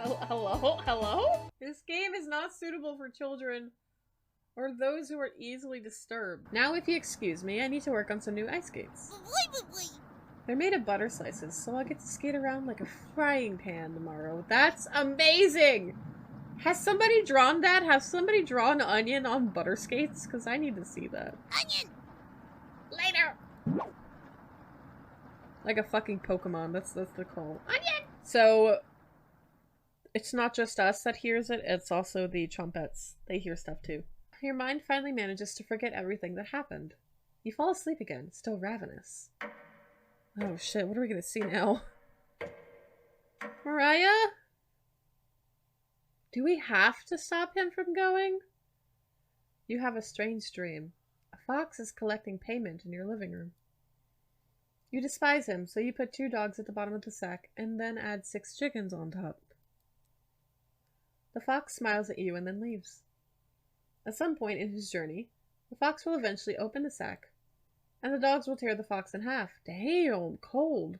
Hello? Hello? This game is not suitable for children or those who are easily disturbed. Now, if you excuse me, I need to work on some new ice skates. They're made of butter slices, so I'll get to skate around like a frying pan tomorrow. That's amazing! Has somebody drawn that? Has somebody drawn onion on butter skates? Because I need to see that. Onion! Later! Like a fucking Pokemon. That's the call. Onion! So, it's not just us that hears it, it's also the Chompettes. They hear stuff too. Your mind finally manages to forget everything that happened. You fall asleep again, still ravenous. Oh shit, what are we gonna see now? Mariah? Do we have to stop him from going? You have a strange dream. A fox is collecting payment in your living room. You despise him, so you put 2 dogs at the bottom of the sack and then add 6 chickens on top. The fox smiles at you and then leaves. At some point in his journey, the fox will eventually open the sack, and the dogs will tear the fox in half. Damn, cold.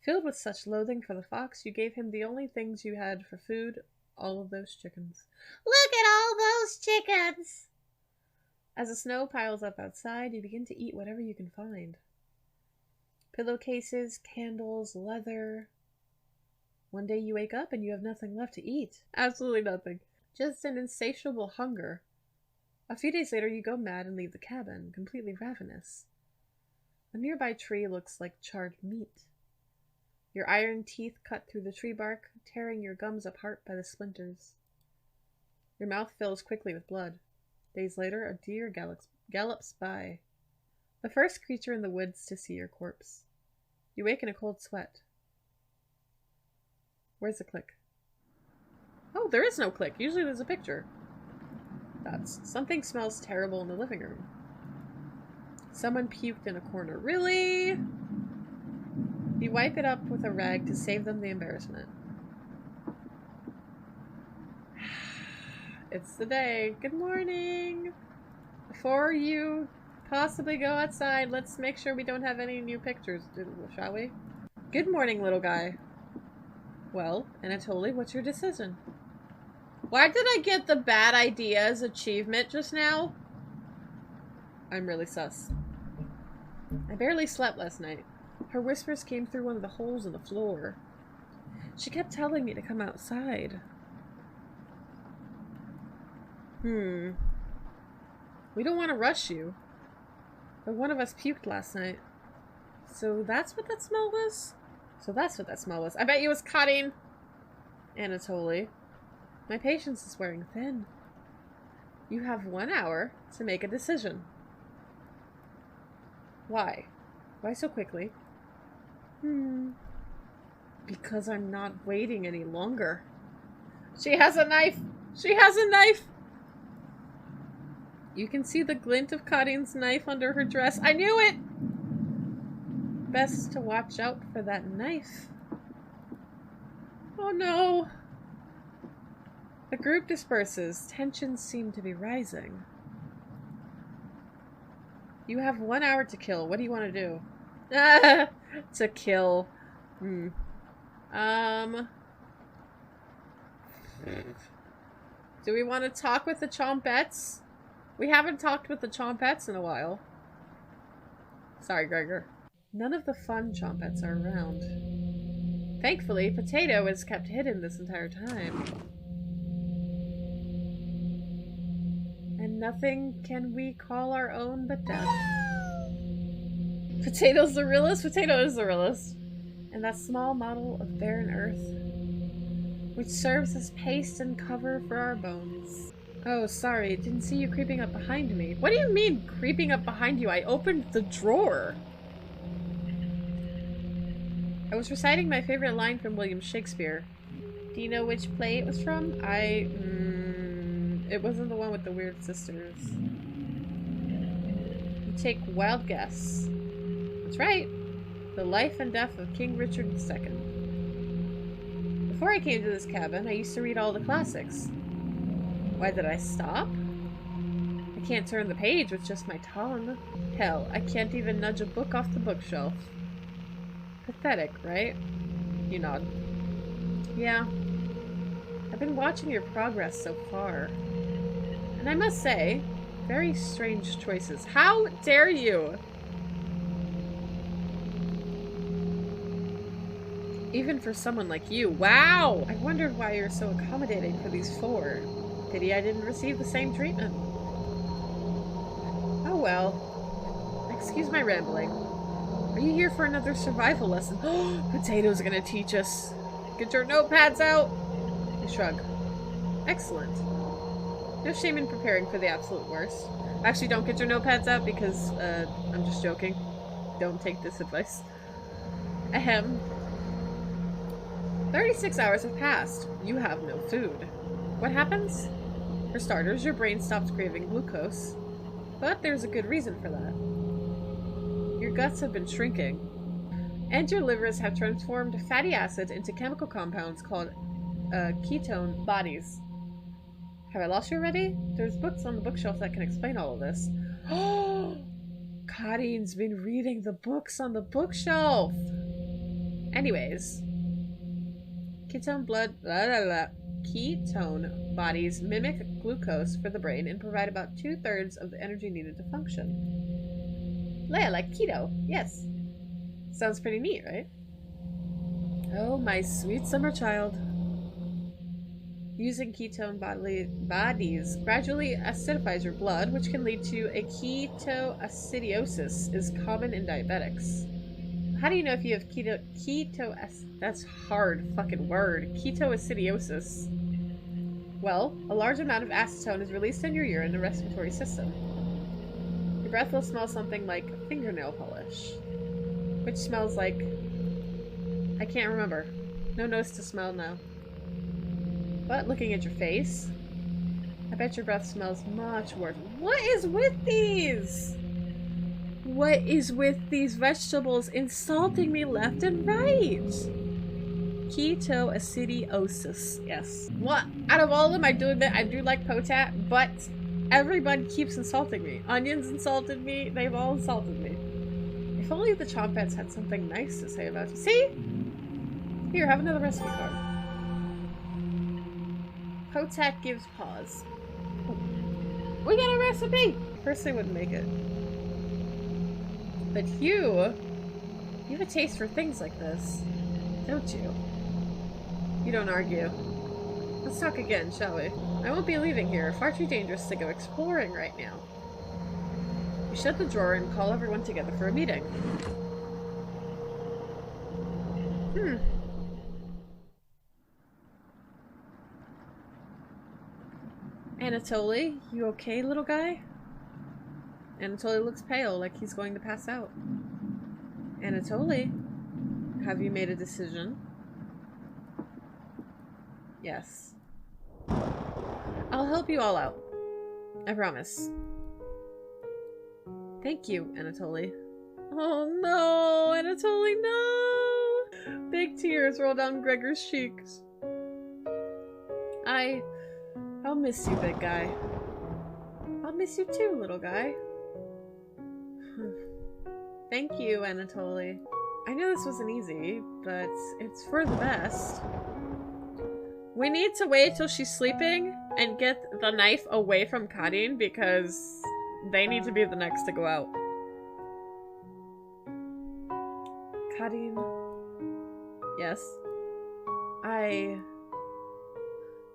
Filled with such loathing for the fox, you gave him the only things you had for food, all of those chickens. Look at all those chickens! As the snow piles up outside, you begin to eat whatever you can find. Pillowcases, candles, leather. One day you wake up and you have nothing left to eat. Absolutely nothing. Just an insatiable hunger. A few days later, you go mad and leave the cabin, completely ravenous. A nearby tree looks like charred meat. Your iron teeth cut through the tree bark, tearing your gums apart by the splinters. Your mouth fills quickly with blood. Days later, a deer gallops by. The first creature in the woods to see your corpse. You wake in a cold sweat. Where's the click? Oh, there is no click. Usually there's a picture. That's something smells terrible in the living room. Someone puked in a corner. Really? You wipe it up with a rag to save them the embarrassment. It's the day. Good morning. Before you possibly go outside, let's make sure we don't have any new pictures, shall we? Good morning, little guy. Well, Anatoly, what's your decision? Why did I get the bad ideas achievement just now? I'm really sus. I barely slept last night. Her whispers came through one of the holes in the floor. She kept telling me to come outside. We don't want to rush you. But one of us puked last night. So that's what that smell was? I bet you it was KARIN. Anatoly. My patience is wearing thin. You have 1 hour to make a decision. Why? Why so quickly? Because I'm not waiting any longer. She has a knife! She has a knife! You can see the glint of KARIN's knife under her dress. I knew it! Best to watch out for that knife. Oh no! The group disperses. Tensions seem to be rising. You have 1 hour to kill. What do you want to do? To kill. Do we want to talk with the Chompettes? We haven't talked with the Chompettes in a while. Sorry, Gregor. None of the fun Chompettes are around. Thankfully, Potato is kept hidden this entire time. And nothing can we call our own but death. Potato's the realest? Potato is the realest. And that small model of barren earth, which serves as paste and cover for our bones. Oh, sorry, didn't see you creeping up behind me. What do you mean, creeping up behind you? I opened the drawer. I was reciting my favorite line from William Shakespeare. Do you know which play it was from? It wasn't the one with the weird sisters. You take wild guess. That's right. The Life and Death of King Richard II. Before I came to this cabin, I used to read all the classics. Why did I stop? I can't turn the page with just my tongue. Hell, I can't even nudge a book off the bookshelf. Pathetic, right? You nod. Yeah. I've been watching your progress so far. And I must say, very strange choices. How dare you? Even for someone like you. Wow! I wondered why you're so accommodating for these four. Pity I didn't receive the same treatment. Oh well. Excuse my rambling. Are you here for another survival lesson? Potato's gonna teach us. Get your notepads out! You shrug. Excellent. No shame in preparing for the absolute worst. Actually, don't get your notepads out because, I'm just joking. Don't take this advice. Ahem. 36 hours have passed. You have no food. What happens? For starters, your brain stops craving glucose. But there's a good reason for that. Your guts have been shrinking. And your livers have transformed fatty acids into chemical compounds called ketone bodies. Have I lost you already? There's books on the bookshelf that can explain all of this. Oh! Karin's been reading the books on the bookshelf! Anyways. Ketone bodies mimic glucose for the brain and provide about 2/3 of the energy needed to function. Leia, like keto, yes. Sounds pretty neat, right? Oh, my sweet summer child. Using ketone bodies gradually acidifies your blood, which can lead to a ketoacidosis, is common in diabetics. How do you know if you have that's hard fucking word. Ketoacidosis. Well, a large amount of acetone is released in your urine and respiratory system. Your breath will smell something like fingernail polish. Which smells like... I can't remember. No nose to smell now. But looking at your face, I bet your breath smells much worse. What is with these? What is with these vegetables insulting me left and right? Ketoacidosis. Yes. What? Out of all of them, I do like potat, but everybody keeps insulting me. Onions insulted me. They've all insulted me. If only the Chompettes had something nice to say about you. See? Here, have another recipe card. Potat gives pause. Oh. We got a recipe! First they wouldn't make it. But you have a taste for things like this, don't you? You don't argue. Let's talk again, shall we? I won't be leaving here. Far too dangerous to go exploring right now. You shut the drawer and call everyone together for a meeting. Anatoly, you okay, little guy? Anatoly looks pale, like he's going to pass out. Anatoly, have you made a decision? Yes. I'll help you all out. I promise. Thank you, Anatoly. Oh no, Anatoly, no! Big tears roll down Gregor's cheeks. I'll miss you, big guy. I'll miss you too, little guy. Thank you, Anatoly. I know this wasn't easy, but it's for the best. We need to wait till she's sleeping and get the knife away from Karin because they need to be the next to go out. Karin. Yes.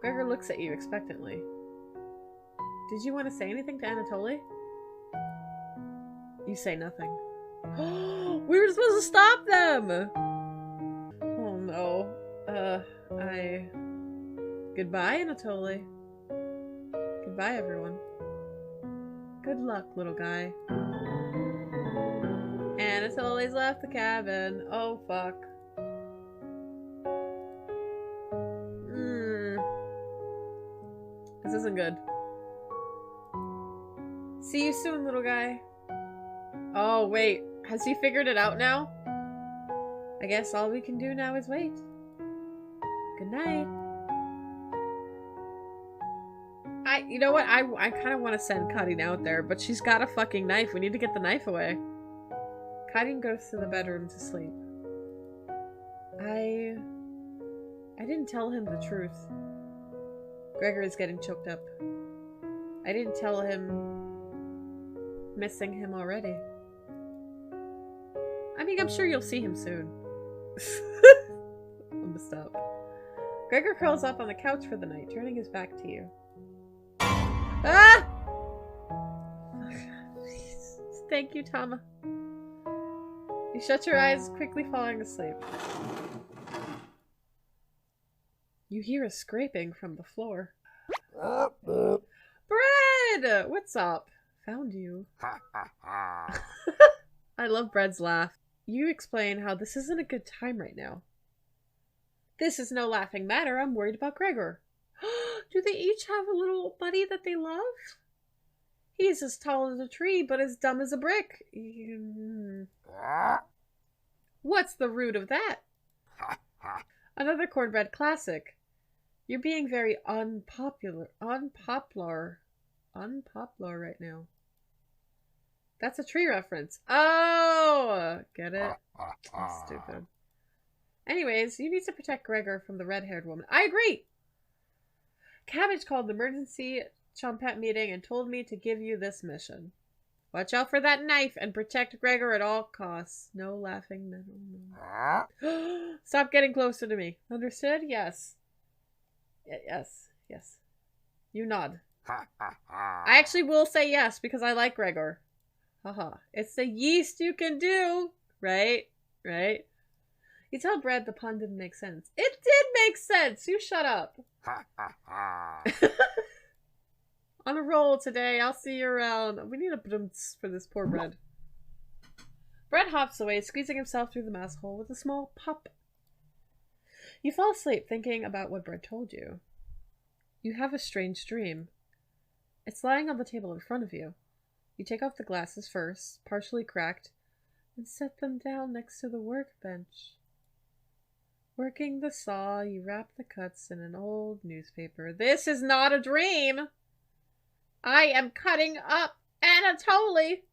Gregor looks at you expectantly. Did you want to say anything to Anatoly? You say nothing. We were supposed to stop them! Oh no. Goodbye, Anatoly. Goodbye, everyone. Good luck, little guy. Anatoly's left the cabin. Oh, fuck. This isn't good. See you soon, little guy. Oh, wait. Has he figured it out now? I guess all we can do now is wait. Good night. You know what? I kind of want to send Karin out there, but she's got a fucking knife. We need to get the knife away. Karin goes to the bedroom to sleep. I didn't tell him the truth. Gregor is getting choked up. I didn't tell him missing him already. I mean, I'm sure you'll see him soon. I'm gonna stop. Gregor curls up on the couch for the night, turning his back to you. Ah! Thank you, Tama. You shut your eyes, quickly falling asleep. You hear a scraping from the floor. Bread! What's up? Found you. I love Bread's laugh. You explain how this isn't a good time right now. This is no laughing matter. I'm worried about Gregor. Do they each have a little buddy that they love? He's as tall as a tree, but as dumb as a brick. What's the root of that? Another cornbread classic. You're being very unpopular right now. That's a tree reference. Oh! Get it? That's stupid. Anyways, you need to protect Gregor from the red-haired woman. I agree! Cabbage called the emergency Chompette meeting and told me to give you this mission. Watch out for that knife and protect Gregor at all costs. No laughing metal. Stop getting closer to me. Understood? Yes. Yes. You nod. I actually will say yes because I like Gregor. Haha. It's the yeast you can do. Right? You tell Brad the pun didn't make sense. It did make sense. You shut up. On a roll today. I'll see you around. We need a booms for this poor Bread. Bread hops away, squeezing himself through the mouse hole with a small pop. You fall asleep thinking about what Bread told you. You have a strange dream. It's lying on the table in front of you. You take off the glasses first, partially cracked, and set them down next to the workbench. Working the saw, you wrap the cuts in an old newspaper. This is not a dream! I am cutting up Anatoly!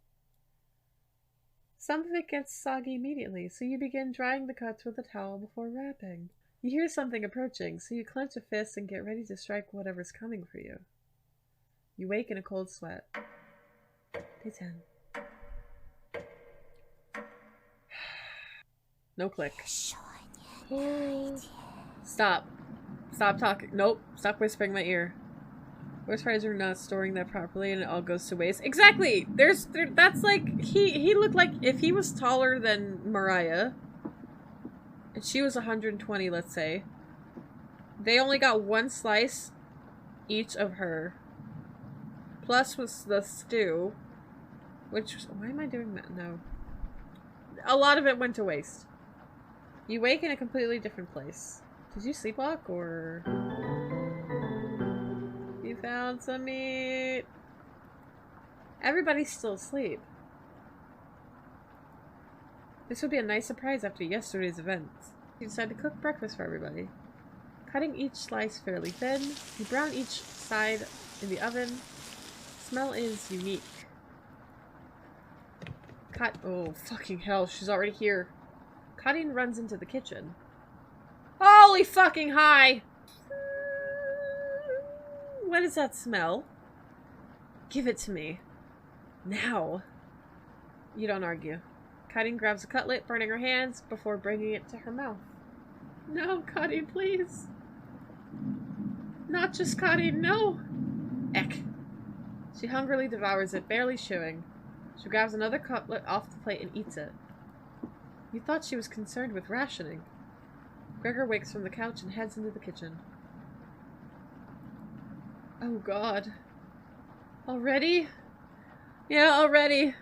Some of it gets soggy immediately, so you begin drying the cuts with a towel before wrapping. You hear something approaching, so you clench a fist and get ready to strike whatever's coming for you. You wake in a cold sweat. Day 10. No click. Stop. Stop talking. Nope. Stop whispering in my ear. Worst part is you're not storing that properly and it all goes to waste. Exactly! That's like, he looked like, if he was taller than Mariah, and she was 120, let's say, they only got one slice each of her. Plus was the stew, which, why am I doing that? No. A lot of it went to waste. You wake in a completely different place. Did you sleepwalk, or... You found some meat. Everybody's still asleep. This would be a nice surprise after yesterday's events. You decide to cook breakfast for everybody. Cutting each slice fairly thin, you brown each side in the oven. Smell is unique. Oh, fucking hell, she's already here. Karin runs into the kitchen. Holy fucking high! What is that smell? Give it to me. Now. You don't argue. Karin grabs a cutlet, burning her hands, before bringing it to her mouth. No, Karin, please. Not just Karin, no! Eck. She hungrily devours it, barely chewing. She grabs another cutlet off the plate and eats it. You thought she was concerned with rationing. Gregor wakes from the couch and heads into the kitchen. Oh god. Already? Yeah, already.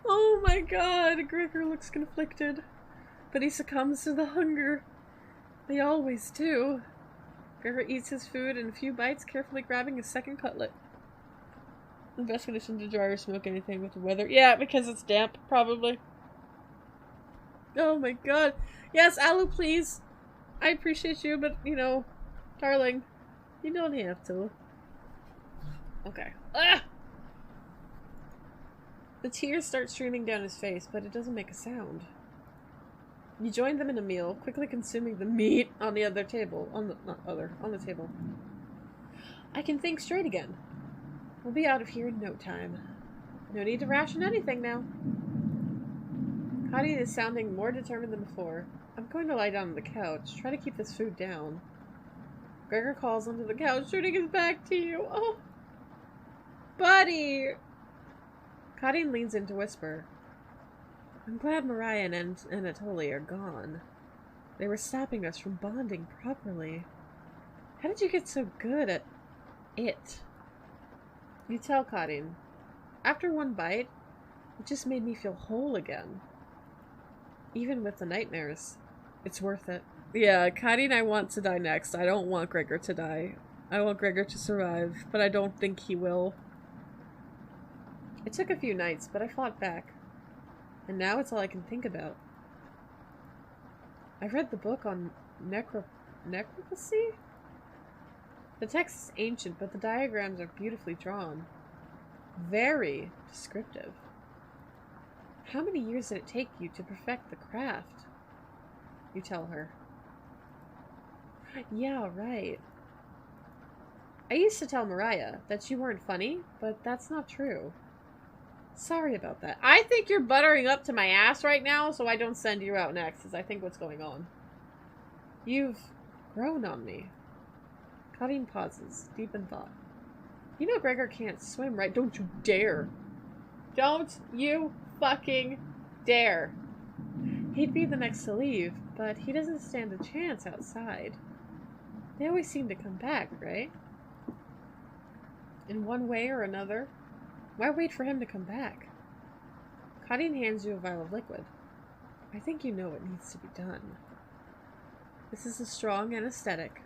Oh my god, Gregor looks conflicted. But he succumbs to the hunger. They always do. Gregor eats his food in a few bites, carefully grabbing a second cutlet. The best condition to dry or smoke anything with the weather. Yeah, because it's damp, probably. Oh my god. Yes, Alu, please. I appreciate you, but, you know, darling, you don't have to. Okay. Ah! The tears start streaming down his face, but it doesn't make a sound. You join them in a meal, quickly consuming the meat on the other table. On the table. I can think straight again. We'll be out of here in no time. No need to ration anything now. Karin is sounding more determined than before. I'm going to lie down on the couch. Try to keep this food down. Gregor calls onto the couch, turning his back to you. Oh, buddy! Karin leans in to whisper. I'm glad Mariah and Anatoly are gone. They were stopping us from bonding properly. How did you get so good at it? You tell Karin. After one bite, it just made me feel whole again. Even with the nightmares, it's worth it. Yeah, Karin, I want to die next. I don't want Gregor to die. I want Gregor to survive, but I don't think he will. It took a few nights, but I fought back. And now it's all I can think about. I've read the book on necropsy? The text is ancient, but the diagrams are beautifully drawn. Very descriptive. How many years did it take you to perfect the craft? You tell her. Yeah, right. I used to tell Mariah that you weren't funny, but that's not true. Sorry about that. I think you're buttering up to my ass right now, so I don't send you out next, is I think what's going on. You've grown on me. Karin pauses, deep in thought. You know Gregor can't swim, right? Don't you dare. Don't you fucking dare. He'd be the next to leave, but he doesn't stand a chance outside. They always seem to come back, right? In one way or another. Why wait for him to come back? Karin hands you a vial of liquid. I think you know what needs to be done. This is a strong anesthetic.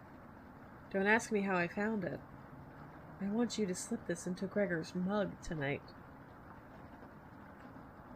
Don't ask me how I found it. I want you to slip this into Gregor's mug tonight.